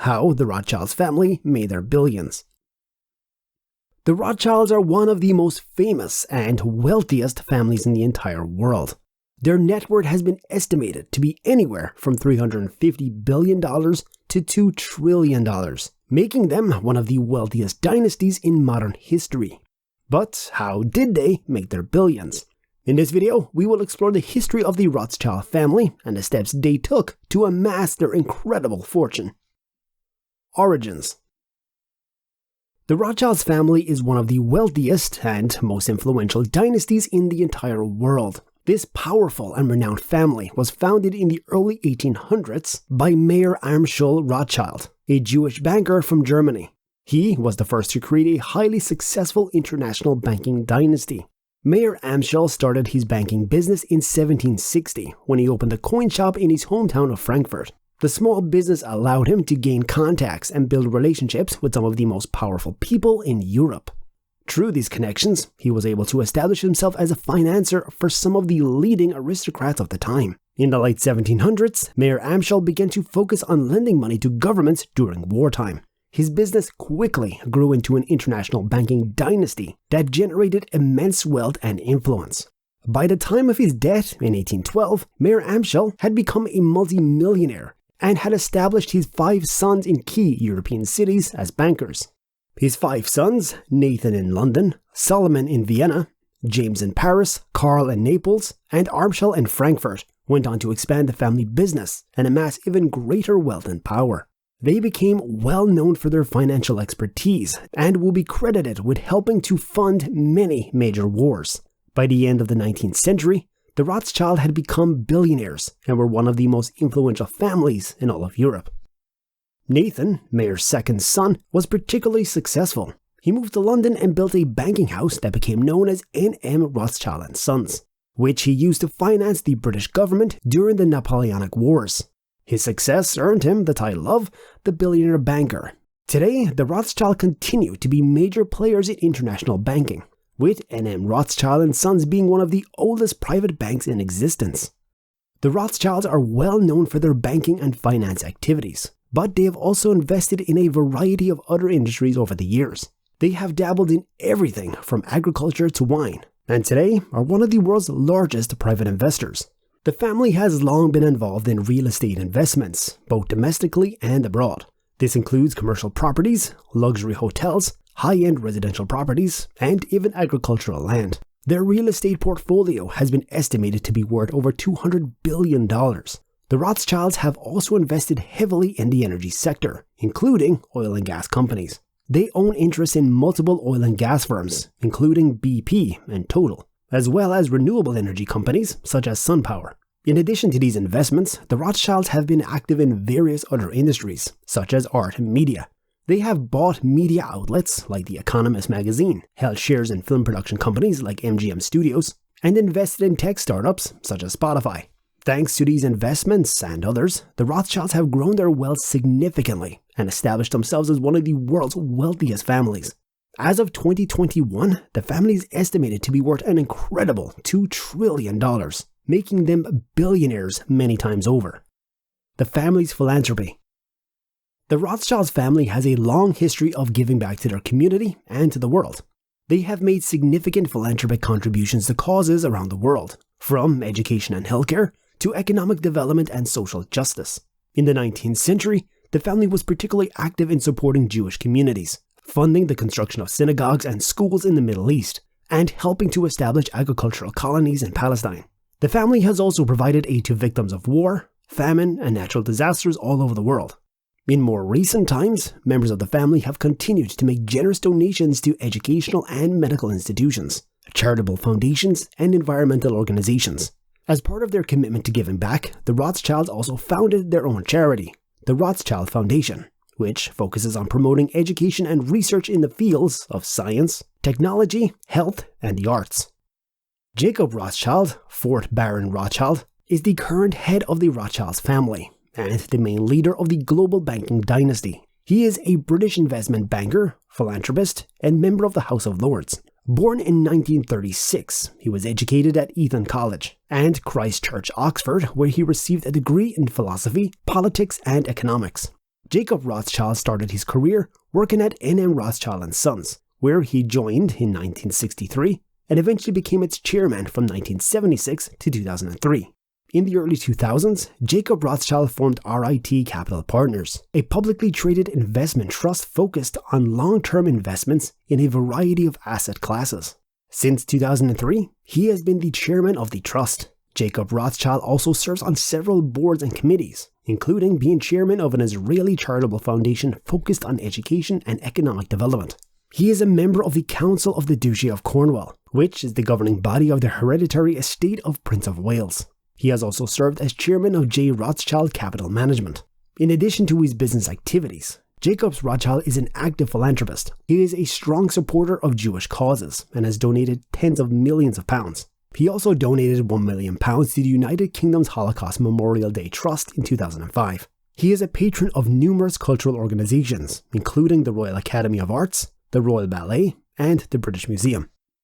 How the Rothschilds family made their billions. The Rothschilds are one of the most famous and wealthiest families in the entire world. Their net worth has been estimated to be anywhere from $350 billion to $2 trillion, making them one of the wealthiest dynasties in modern history. But how did they make their billions? In this video, we will explore the history of the Rothschild family and the steps they took to amass their incredible fortune. Origins. The Rothschilds family is one of the wealthiest and most influential dynasties in the entire world. This powerful and renowned family was founded in the early 1800s by Mayer Amschel Rothschild, a Jewish banker from Germany. He was the first to create a highly successful international banking dynasty. Mayer Amschel started his banking business in 1760 when he opened a coin shop in his hometown of Frankfurt. The small business allowed him to gain contacts and build relationships with some of the most powerful people in Europe. Through these connections, he was able to establish himself as a financier for some of the leading aristocrats of the time. In the late 1700s, Mayer Amschel began to focus on lending money to governments during wartime. His business quickly grew into an international banking dynasty that generated immense wealth and influence. By the time of his death in 1812, Mayer Amschel had become a multi-millionaire and had established his 5 sons in key European cities as bankers. His 5 sons, Nathan in London, Solomon in Vienna, James in Paris, Karl in Naples, and Amschel in Frankfurt, went on to expand the family business and amass even greater wealth and power. They became well known for their financial expertise and will be credited with helping to fund many major wars. By the end of the 19th century, the Rothschild had become billionaires and were one of the most influential families in all of Europe. Nathan, Mayer's second son, was particularly successful. He moved to London and built a banking house that became known as N.M. Rothschild & Sons, which he used to finance the British government during the Napoleonic Wars. His success earned him the title of the billionaire banker. Today, the Rothschild continue to be major players in international banking, with N.M. Rothschild & Sons being one of the oldest private banks in existence. The Rothschilds are well known for their banking and finance activities, but they have also invested in a variety of other industries over the years. They have dabbled in everything from agriculture to wine, and today are one of the world's largest private investors. The family has long been involved in real estate investments, both domestically and abroad. This includes commercial properties, luxury hotels, high-end residential properties, and even agricultural land. Their real estate portfolio has been estimated to be worth over $200 billion. The Rothschilds have also invested heavily in the energy sector, including oil and gas companies. They own interests in multiple oil and gas firms, including BP and Total, as well as renewable energy companies such as SunPower. In addition to these investments, the Rothschilds have been active in various other industries, such as art and media. They have bought media outlets like The Economist magazine, held shares in film production companies like MGM Studios, and invested in tech startups such as Spotify. Thanks to these investments and others, the Rothschilds have grown their wealth significantly and established themselves as one of the world's wealthiest families. As of 2021, the family is estimated to be worth an incredible $2 trillion, making them billionaires many times over. The family's philanthropy. The Rothschilds family has a long history of giving back to their community and to the world. They have made significant philanthropic contributions to causes around the world, from education and healthcare to economic development and social justice. In the 19th century, the family was particularly active in supporting Jewish communities, funding the construction of synagogues and schools in the Middle East, and helping to establish agricultural colonies in Palestine. The family has also provided aid to victims of war, famine, and natural disasters all over the world. In more recent times, members of the family have continued to make generous donations to educational and medical institutions, charitable foundations, and environmental organizations. As part of their commitment to giving back, the Rothschilds also founded their own charity, the Rothschild Foundation, which focuses on promoting education and research in the fields of science, technology, health, and the arts. Jacob Rothschild, 4th Baron Rothschild, is the current head of the Rothschilds family and the main leader of the global banking dynasty. He is a British investment banker, philanthropist, and member of the House of Lords. Born in 1936, he was educated at Eton College and Christ Church, Oxford, where he received a degree in philosophy, politics, and economics. Jacob Rothschild started his career working at N.M. Rothschild & Sons, where he joined in 1963 and eventually became its chairman from 1976 to 2003. In the early 2000s, Jacob Rothschild formed RIT Capital Partners, a publicly traded investment trust focused on long-term investments in a variety of asset classes. Since 2003, he has been the chairman of the trust. Jacob Rothschild also serves on several boards and committees, including being chairman of an Israeli charitable foundation focused on education and economic development. He is a member of the Council of the Duchy of Cornwall, which is the governing body of the hereditary estate of Prince of Wales. He has also served as chairman of J. Rothschild Capital Management. In addition to his business activities, Jacob Rothschild is an active philanthropist. He is a strong supporter of Jewish causes and has donated tens of millions of pounds. He also donated £1 million to the United Kingdom's Holocaust Memorial Day Trust in 2005. He is a patron of numerous cultural organisations, including the Royal Academy of Arts, the Royal Ballet, and the British Museum.